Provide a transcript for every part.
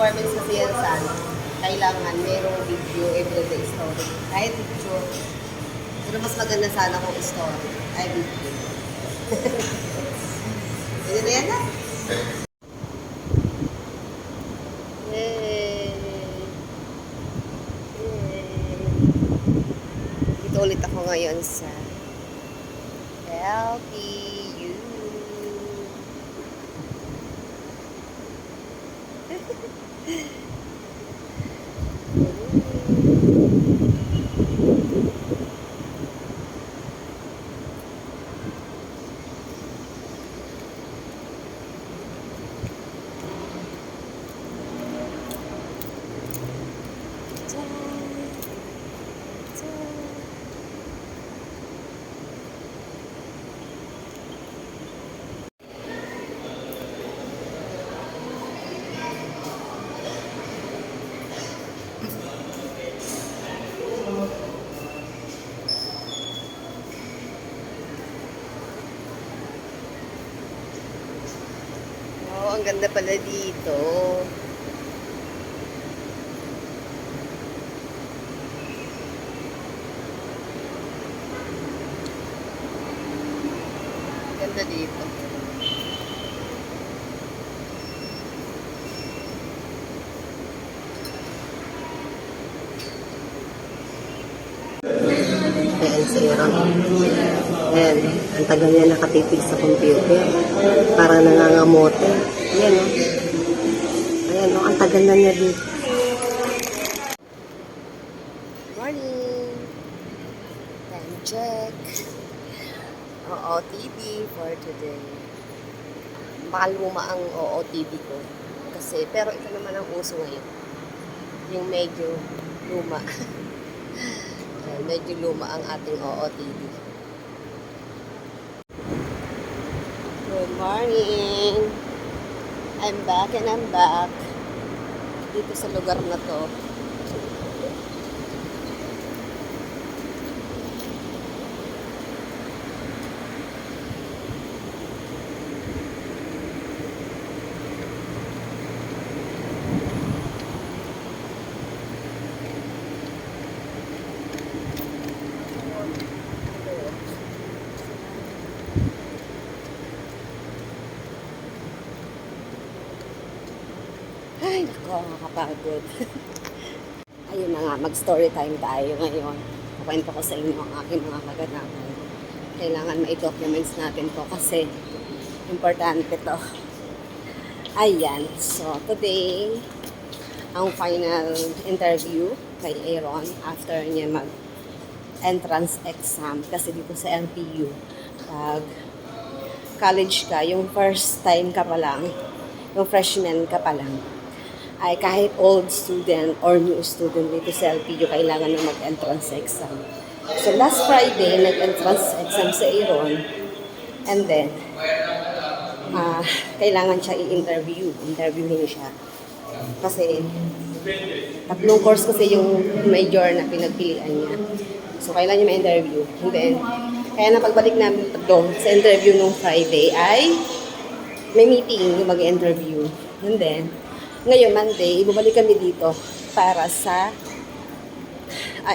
requirements kasi yan sa ano, kailangan merong video everyday story. Kahit picture. Pero mas maganda sana kung story. Ay, video. Pwede na yan na? Yay! Yay! Dito ulit ako ngayon sa LPU. Oh, ang ganda pala dito. Ganda dito. Ayan si Aaron. Ayan, ang tagal niya nakatitig sa computer. Para nangangamote. Ayan o. Ayan o, ang tagal na niya dito. Morning! Time check. OOTD for today. Makaluma ang OOTD ko. Kasi, pero ito naman ang uso ngayon. Yung medyo luma. Medyo luma ang ating OOTD. Good morning! I'm back and I'm back dito sa lugar na to. Ay, nako, nakakapagod. Ayun na nga, mag-story time tayo ngayon. Kukwento ko sa inyo ang aking mga kaganapan. Kailangan ma-documents natin to kasi importante to. Ayan, so today, ang final interview kay Aaron after niya mag-entrance exam. Kasi dito sa LPU, pag college ka, yung first time ka pa lang, yung freshman ka pa lang, ay kahit old student or new student dito sa LPU, kailangan na mag-entrance exam. So last Friday, nag-entrance exam sa Aaron, and then, kailangan siya i-interview. Interviewin siya. Kasi, tatlong course kasi yung major na pinagpilian niya. So, kailangan niya ma-interview. And then, kaya na pagbalik namin doon sa interview nung Friday ay may meeting yung mag-interview. And then, ngayon, Monday, ibabalik kami dito para sa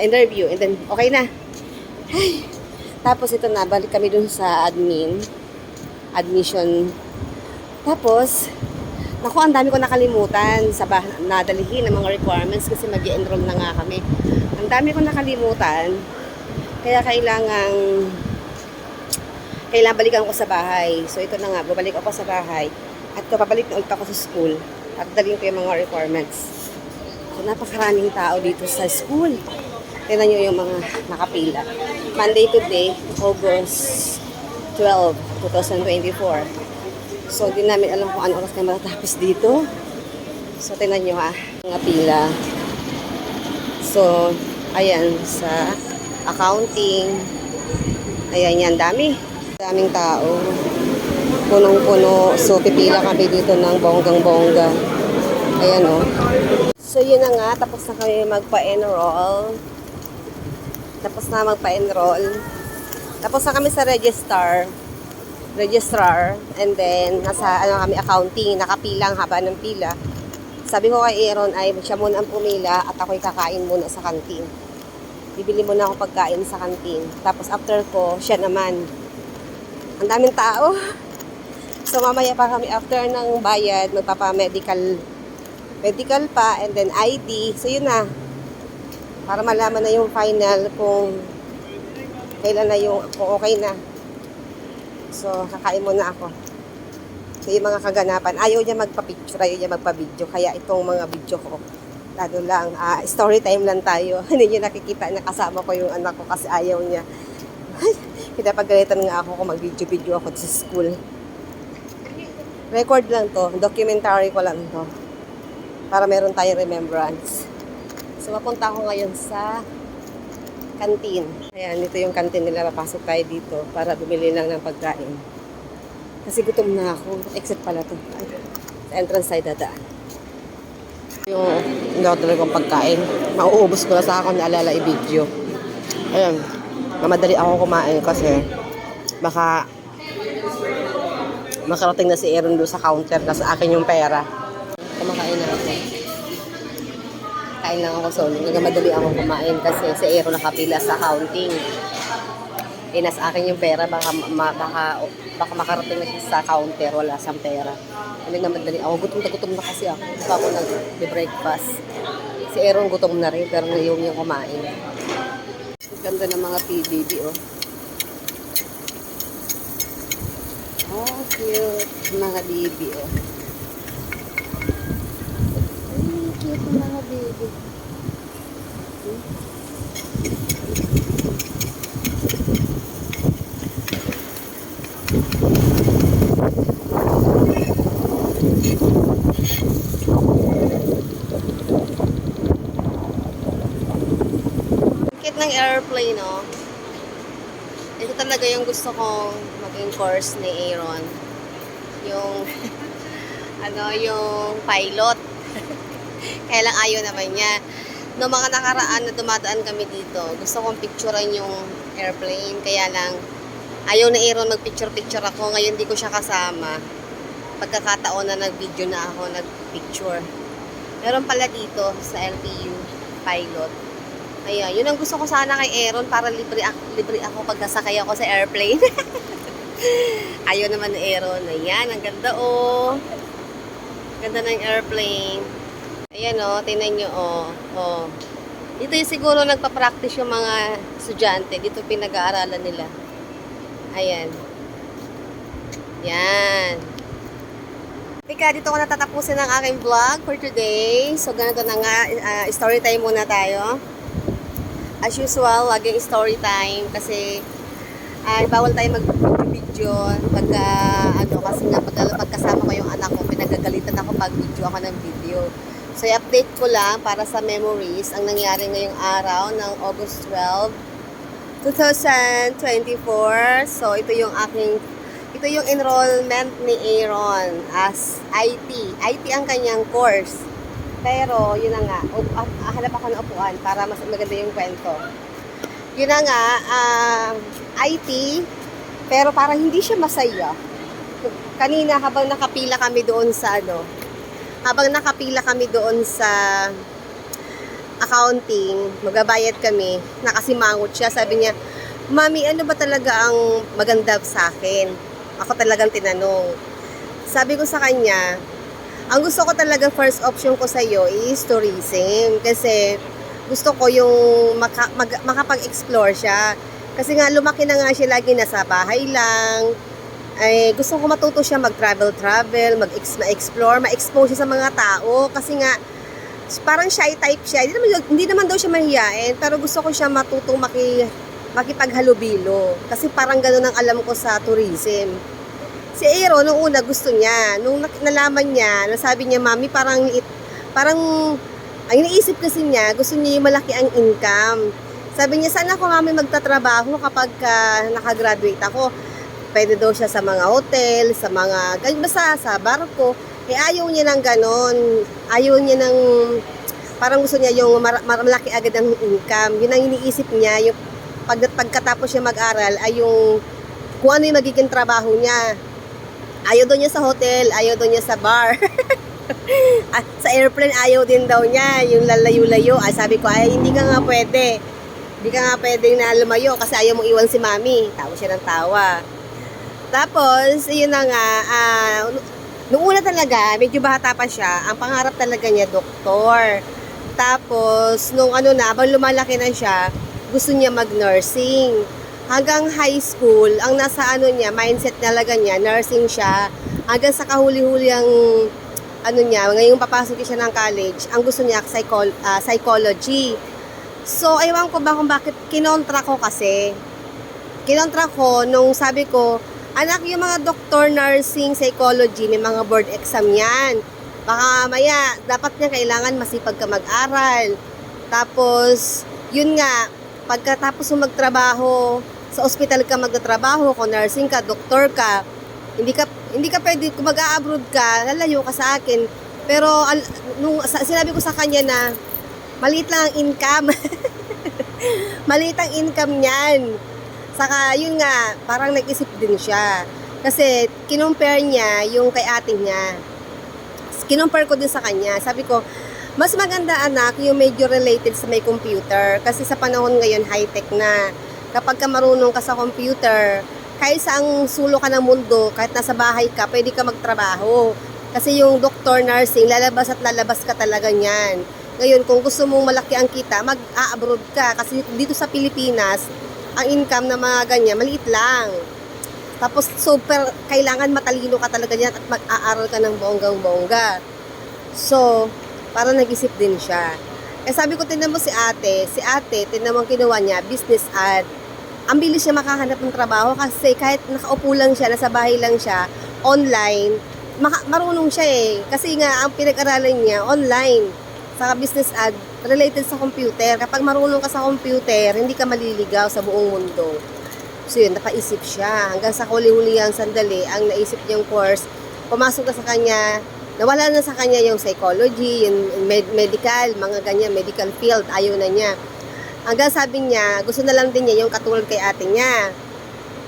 interview. And then, okay na. Ay. Tapos, ito na, balik kami dun sa admission. Tapos, naku, ang dami ko nakalimutan sa nadalihin ng mga requirements kasi mag-i-enroll na nga kami. Ang dami ko nakalimutan, kaya kailangan balikan ko sa bahay. So, ito na nga, babalik ako sa bahay. At papabalik na ulit ako sa school. At dalhin ko yung mga requirements. So, napakaraming tao dito sa school. Tignan nyo yung mga nakapila. Monday today, August 12, 2024. So, di namin alam kung ano oras na matatapos dito. So, tignan nyo ha, mga pila. So, ayan, sa accounting. Ayan yan, daming tao. Punong-puno. So, pipila kami dito ng bonggang-bongga. Ayan o. So, yun na nga. Tapos na kami magpa-enroll. Tapos na kami sa registrar. And then, nasa kami accounting. Nakapilang haba ng pila. Sabi ko kay Aaron ay siya muna ang pumila at ako'y kakain muna sa kantin. Bibili muna ako pagkain sa kantin. Tapos after ko, siya naman. Ang daming tao. So mamaya pa kami after ng bayad, magpapa-medical pa and then ID. So yun na. Para malaman na yung final kung kailan na yung kung okay na. So kakain muna ako. So yung mga kaganapan, ayaw niya magpa-picture, ayaw niya magpa-video. Kaya itong mga video ko, lalo lang, story time lang tayo. Hindi niyo nakikita na kasama ko yung anak ko kasi ayaw niya. Pinapagalitan nga ako kung mag-video-video ako sa school. Record lang to, documentary ko lang to. Para meron tayong remembrance. So mapunta ako ngayon sa kantin. Ayan, ito yung kantin nila. Papasok tayo dito para bumili lang ng pagkain. Kasi gutom na ako. Exit pala to. Sa entrance side dadaan. Yung in-order kong pagkain. Mauubos ko na sa ako naalala i-video. Ayan. Mamadali ako kumain kasi baka makarating na si Aaron doon sa counter kasi akin yung pera. Kumakain na ako. Kain lang ako solo. Nagamadali ako kumain kasi si Aaron nakapila sa counting. Nas akin yung pera, baka makarating na siya sa counter, wala siyang pera. Nagamadali ako. Gutom na kasi ako. Gusto ako nag-breakfast. Si Aaron gutom na rin pero ngayon yung kumain. Ganda ng mga PBB, oh. Oh, cute. Mga baby, oh. Ay, cute ng mga baby. Cute ng airplane, oh. Ito talaga yung gusto kong maging course ni Aaron. Yung, yung pilot. Kaya lang ayaw naman niya. Noong mga nakaraan na dumadaan kami dito, gusto kong picturean yung airplane. Kaya lang, ayaw na Aaron mag-picture ako. Ngayon di ko siya kasama. Pagkakataon na nag-video na ako, nag-picture. Meron pala dito sa LTU pilot. Ayan, yun ang gusto ko sana kay Aaron para libre ako pag nasakay ako sa airplane. Ayaw naman ni Aaron. Ayan, ang ganda, oh. Ganda ng airplane. Ayan, oh, tingnan nyo, oh. Oh. Dito yung siguro nagpa-practice yung mga estudyante. Dito pinag-aaralan nila. Ayan. Yan. Ika, dito ko natatapusin ang aking vlog for today. So, ganito na nga. Story time muna tayo. As usual, laging story time kasi bawal tayo mag-video kasi nga pagkasama ko yung anak ko, pinagagalitan ako pag video ako ng video. So, i-update ko lang para sa memories ang nangyari ngayong araw ng August 12, 2024. So, ito yung enrollment ni Aaron as IT. IT ang kanyang course. Pero, yun na nga, hanap ako ng upuan para mas maganda yung kwento. Yun na nga, IT, pero parang hindi siya masaya. Kanina, habang nakapila kami doon sa accounting, magabayad kami, nakasimangot siya, sabi niya, Mami, ano ba talaga ang maganda sa akin? Ako talagang tinanong. Sabi ko sa kanya, ang gusto ko talaga first option ko sa iyo is tourism kasi gusto ko yung makapag-explore siya. Kasi nga lumaki na nga siya lagi nasa bahay lang. Ay gusto ko matuto siya mag-travel, ma-explore, ma-expose siya sa mga tao kasi nga parang shy type siya. Hindi naman daw siya mahihain, pero gusto ko siya matutong makipaghalubilo kasi parang gano'n ang alam ko sa tourism. Si Aaron, nung una gusto niya. Nung nalaman niya, nasabi niya, Mami, parang ang iniisip kasi niya, gusto niya yung malaki ang income. Sabi niya, saan ako, Mami, magtatrabaho kapag nakagraduate ako? Pwede daw siya sa mga hotel, basta sa barko. Ayaw niya ng ganon. Ayaw niya ng, parang gusto niya yung malaki agad ang income. Yun ang iniisip niya, yung pagkatapos siya mag-aral, ay yung kung ano yung magiging trabaho niya. Ayaw doon niya sa hotel, ayaw doon niya sa bar. Sa airplane ayaw din daw niya, yung lalayo-layo. Sabi ko, ay hindi ka nga pwede. Hindi ka nga pwedeng na lumayo kasi ayaw mong iwan si mami. Tawa siya ng tawa. Tapos, yun na nga, noong una talaga, medyo bata pa siya, ang pangarap talaga niya, doktor. Tapos, nung habang lumalaki na siya, gusto niya mag-nursing. Hanggang high school, ang nasa niya, mindset talaga niya, nursing siya. Hanggang sa kahuli-huli ang niya, ngayong papasok siya ng college, ang gusto niya, psychology. So, aywan ko ba kung bakit kinontra ko kasi. Kinontra ko nung sabi ko, anak, yung mga doctor, nursing, psychology, may mga board exam yan. Baka maya, dapat niya kailangan masipag ka mag-aral. Tapos, yun nga, pagkatapos mo magtrabaho, sa ospital ka magtatrabaho, kung nursing ka, doktor ka, hindi ka pwede, kung mag-a-abroad ka, lalayo ka sa akin. Pero, sinabi ko sa kanya na, maliit lang ang income. Maliit ang income niyan. Saka, yun nga, parang nag-isip din siya. Kasi, kinumpare niya yung kay ate niya. Kinumpare ko din sa kanya. Sabi ko, mas maganda anak, yung medyo related sa may computer. Kasi sa panahon ngayon, high-tech na. Kapag ka marunong ka sa computer, kahit saang sulo ka ng mundo, kahit nasa bahay ka, pwede ka magtrabaho. Kasi yung doctor, nursing, lalabas at lalabas ka talaga niyan. Ngayon, kung gusto mong malaki ang kita, mag-a-abroad ka. Kasi dito sa Pilipinas, ang income na mga ganyan, maliit lang. Tapos, super, kailangan matalino ka talaga niyan at mag-aaral ka ng bonggang-bongga. So, parang nag-isip din siya. Sabi ko, tinan mo si ate, tinan mo kinuha niya, business ad. Ang bilis niya makahanap ng trabaho kasi kahit nakaupo lang siya, nasa bahay lang siya, online, marunong siya eh. Kasi nga, ang pinag-aralan niya, online. Sa business ad, related sa computer. Kapag marunong ka sa computer, hindi ka maliligaw sa buong mundo. So yun, napaisip siya. Hanggang sa huli-huli ang sandali, ang naisip niyang course, pumasok na sa kanya, nawala na sa kanya yung psychology, yung medical, mga ganyan, medical field, ayaw na niya. Hanggang sabi niya, gusto na lang din niya yung katulad kay ate niya.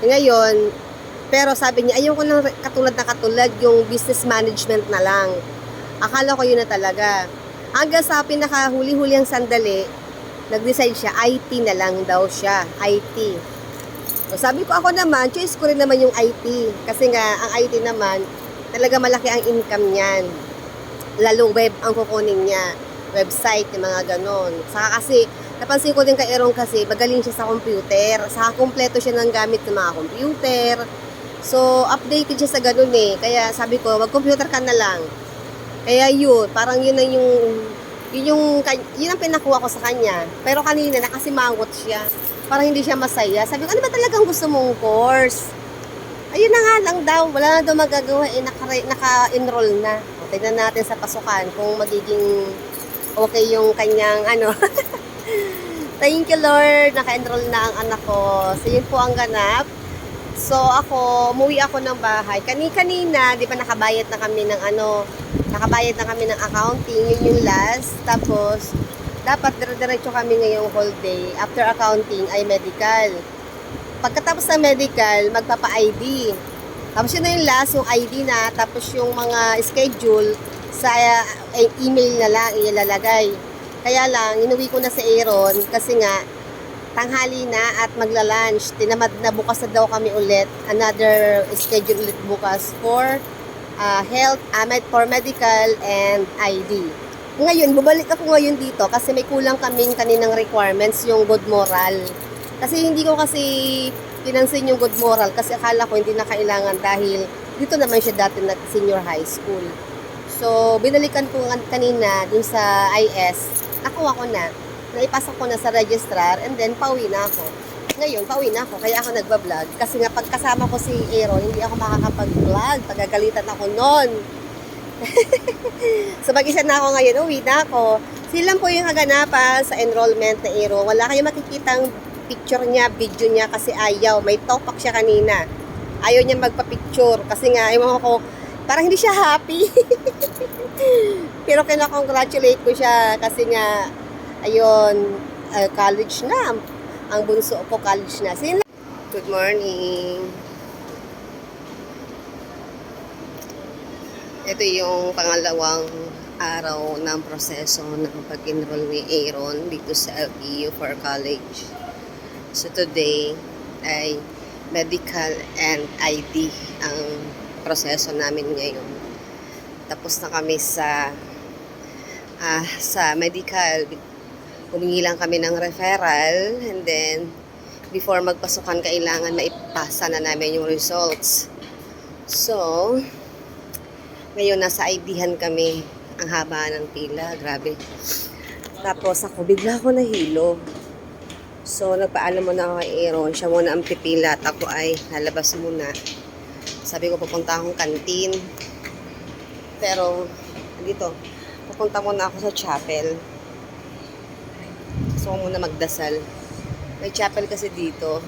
Ngayon, pero sabi niya, ayaw ko ng katulad yung business management na lang. Akala ko yun na talaga. Hanggang sa pinakahuli-huli ang sandali, nag-decide siya, IT na lang daw siya, IT. So, sabi ko ako naman, choice ko rin naman yung IT. Kasi nga, ang IT naman, talaga malaki ang income niyan. Lalo web ang kukunin niya. Website, yung mga ganon. Saka kasi, napansin ko din kay Erong kasi, magaling siya sa computer. Saka kompleto siya ng gamit ng mga computer. So, updated siya sa ganon eh. Kaya sabi ko, mag-computer ka na lang. Kaya yun, parang yun na yun ang pinakuha ko sa kanya. Pero kanina, nakasimangot siya. Parang hindi siya masaya. Sabi ko, ano ba talagang gusto mong course? Ayun na nga lang daw, wala na daw magagawa eh, naka-enroll na. O, tignan natin sa pasukan kung magiging okay yung kanyang Thank you Lord, naka-enroll na ang anak ko. So yun po ang ganap. So ako, umuwi ako ng bahay. Kanina, di ba nakabayad na kami ng nakabayad na kami ng accounting, yun yung last. Tapos, dapat dire-diretso kami ngayong whole day. After accounting ay medical. Pagkatapos ng medical, magpapa-ID. Tapos yun na yung last, yung ID na, tapos yung mga schedule sa email na lang ilalagay. Kaya lang, inuwi ko na si Aaron kasi nga, tanghali na at magla-lunch. Tinamad na, bukas na daw kami ulit. Another schedule ulit bukas for health, for medical and ID. Ngayon, bubalik ako ngayon dito kasi may kulang kaming kaninang requirements, yung good moral. Kasi hindi ko kasi pinansin yung good moral kasi akala ko hindi na kailangan dahil dito naman siya dati na senior high school. So, binalikan ko kanina dun sa IS, nakuha ko na, naipasok ko na sa registrar and then pauwi na ako. Ngayon, pauwi na ako, kaya ako nagbablog. Kasi nga pagkasama ko si Aaron, hindi ako makakapag-vlog, pagagalitan ako nun. So, mag-isa na ako ngayon, uwi na ako. Silang po yung kaganapan sa enrollment na Aaron. Wala kayong makikitang picture niya, video niya kasi ayaw. May topak siya kanina. Ayaw niya magpa-picture kasi nga, ewan ko, parang hindi siya happy. Pero kina-congratulate ko siya kasi nga, ayun, college na. Ang bunso ko, college na. Good morning. Ito yung pangalawang araw ng proseso ng pag-enroll ni Aaron dito sa LPU for college. So today ay medical and ID ang proseso namin ngayon. Tapos na kami sa medical. Humingi lang kami ng referral, and then before magpasukan kailangan maipasa na namin yung results. So ngayon, nasa ID-han kami. Ang haba ng pila. Grabe. Tapos ako, bigla ako nahilo. So, nagpaalam muna ako kay Aaron. Siya muna ang pipila at ako ay lalabas muna. Sabi ko, pupunta akong kantin. Pero, dito, pupunta muna ako sa chapel. Gusto ko muna magdasal. May chapel kasi dito.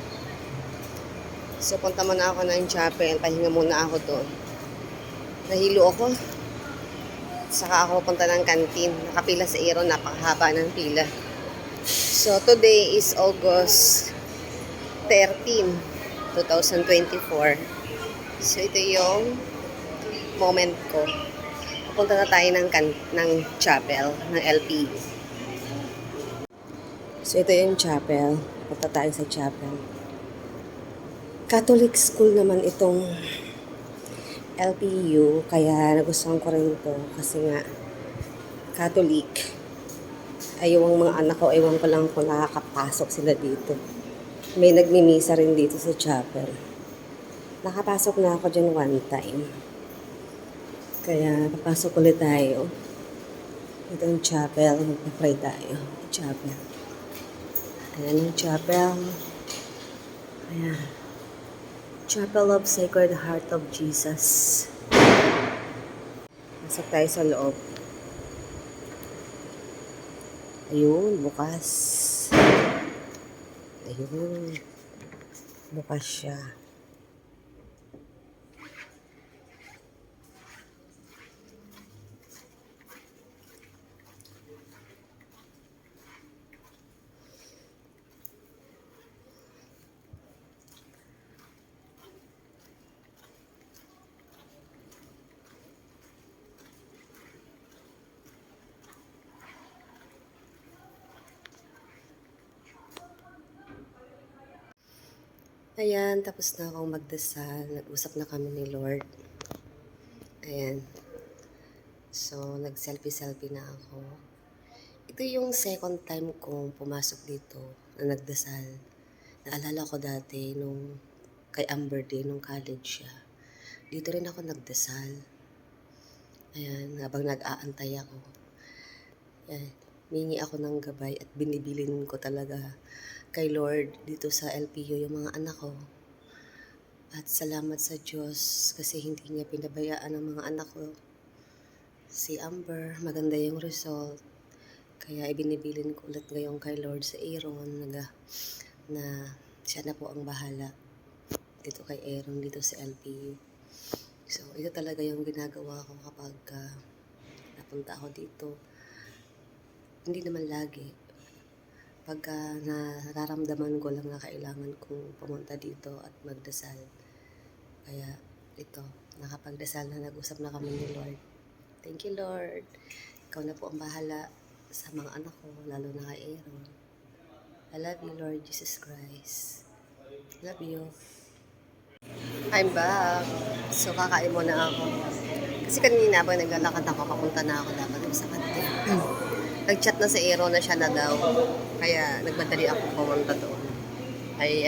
So, punta muna ako ng chapel. Pahinga muna ako doon. Nahilo ako. Saka ako punta ng kantin. Nakapila sa Aaron, napakahaba ng pila. So, today is August 13, 2024. So, ito yung moment ko. Pupunta na tayo ng chapel, ng LP. So, ito yung chapel. Punta tayo sa chapel. Catholic school naman itong LPU, kaya nagustuhan ko rin ito kasi nga Catholic. Yung mga anak ko, ewan ko lang kung nakakapasok sila dito. May nagmimisa rin dito sa chapel. Nakapasok na ako dyan one time. Kaya papasok ulit tayo. Ito yung chapel, magpa-pray tayo. Chapel. Ayan yung chapel. Ayan. Chapel of Sacred Heart of Jesus. Pasok tayo sa loob. Ayun, bukas. Ayun. Bukas siya. Ayan, tapos na akong magdasal. Nag-usap na kami ni Lord. Ayan. So, nag-selfie-selfie na ako. Ito yung second time kong pumasok dito na nagdasal. Naalala ko dati nung kay Amber Day, nung college siya. Dito rin ako nagdasal. Ayan, habang nag-aantay ako. Ayan, mingi ako ng gabay at binibilin ko talaga kay Lord dito sa LPU yung mga anak ko. At salamat sa Diyos kasi hindi niya pinabayaan ang mga anak ko. Si Amber, maganda yung result. Kaya ibinibilin ko ulit ngayon kay Lord sa Aaron na siya na po ang bahala dito kay Aaron dito sa LPU. So, ito talaga yung ginagawa ko kapag napunta ako dito. Hindi naman lagi. Pagka nararamdaman ko lang na kailangan kong pumunta dito at magdasal. Kaya ito, nakapagdasal na, nag-usap na kami ni Lord. Thank you, Lord. Ikaw na po ang bahala sa mga anak ko, lalo na kay Aaron. I love you, Lord Jesus Christ. Love you. I'm back. So, kakain muna ako. Kasi kanina habang naglalakad ako, papunta na ako dapat sa kantin. Nag-chat na si Aaron na siya na daw. Kaya nagmadali ako pumunta doon. Ay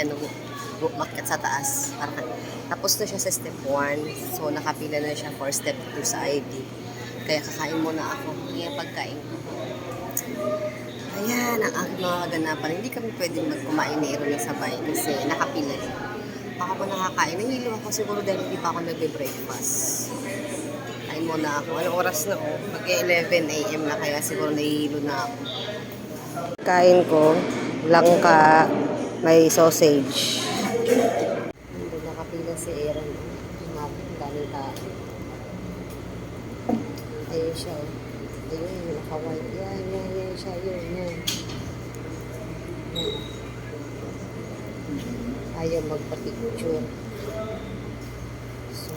umakyat sa taas. Tapos na siya sa step 1. So nakapila na siya for step 2 sa ID. Kaya kakain muna ako. Kaya pagkain ko. Ayan, ang aking mga kaganapan. Hindi kami pwedeng magkumain ni Aaron na sabay kasi nakapila. Ako po nakakain. Nahilo ako siguro dahil hindi pa ako nagbe-breakfast. Kain muna ako. Anong oras na ako? Mag-11 a.m. na kaya siguro nahihilo na ako. Kain ko, langka, may sausage. Hindi nakapila si Aaron. Daming tao. Ayun siya. Ayun, naka-white. Yan siya. Yan. Ayaw magpa-picture. So,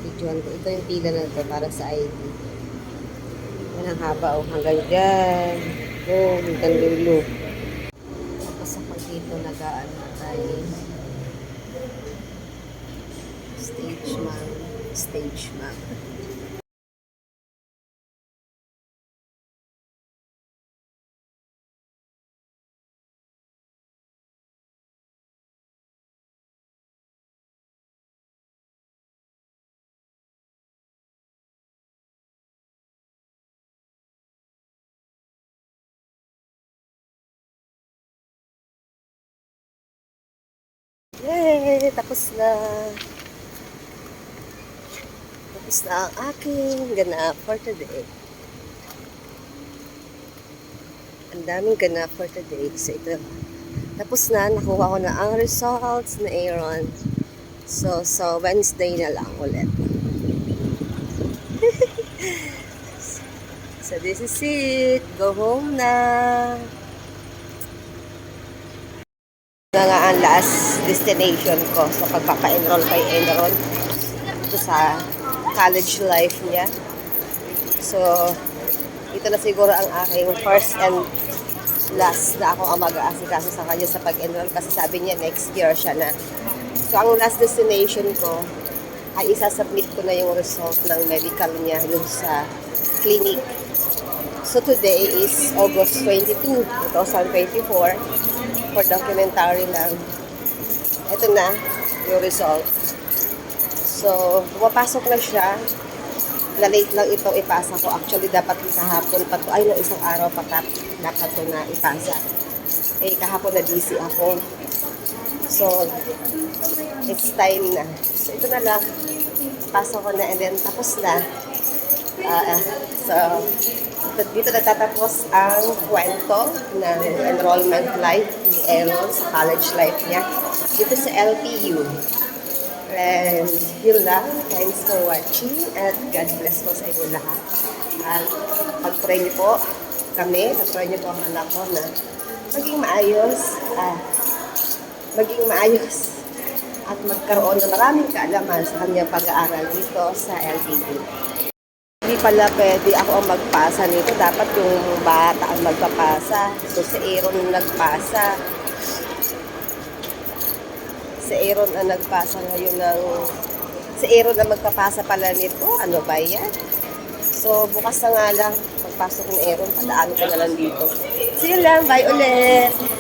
video nagustuhan ko. Ito yung pila na to para sa ID. Yan ang haba o hanggang dyan. Oh, hanggang dulo. Tapos ako dito nag-ano ay stage map. Stage map. Yay! Tapos na. Tapos na ang aking ganap for today. Ang daming ganap for today. So ito. Tapos na. Nakuha ko na ang results na Aaron. So Wednesday na lang ulit. So this is it. Go home na. Na nga ang last destination ko sa pagpapa-enroll kay Aaron ito sa college life niya. So, ito na siguro ang aking first and last na ako ang mag-aasikaso sa kanya sa pag-enroll kasi sabi niya next year siya na. So, ang last destination ko ay isasubmit ko na yung result ng medical niya dun sa clinic. So, today is August 22, 2024. For documentary lang. Ito na yung result. So, pumapasok na siya. Na-late lang itong ipasa ko. Actually, dapat kahapon pa to. Ay, no, isang araw pa dapat to na ipasa. Eh, kahapon na busy ako. So, it's time na. So, ito na lang. Pasok ko na and then tapos na. So, dito nagtatapos ang kwento ng enrollment life ni Aaron sa college life niya dito sa LPU. And yun lang. Thanks for watching and God bless po sa inyo lahat. At pag-pray niyo po kami, pag-pray niyo po ang anak ko na maging maayos at magkaroon ng maraming kaalaman sa kanyang pag-aaral dito sa LPU. Hindi pala pwede ako ang magpasa nito. Dapat yung bata ang magpapasa. So, si Aaron nagpasa. Si Aaron ang nagpasa ngayon ng... Si Aaron ang magpapasa pala nito. Ano ba yan? So, bukas na nga lang. Pagpasok ni Aaron, padaan ko na lang dito. See you lang. Bye ulit!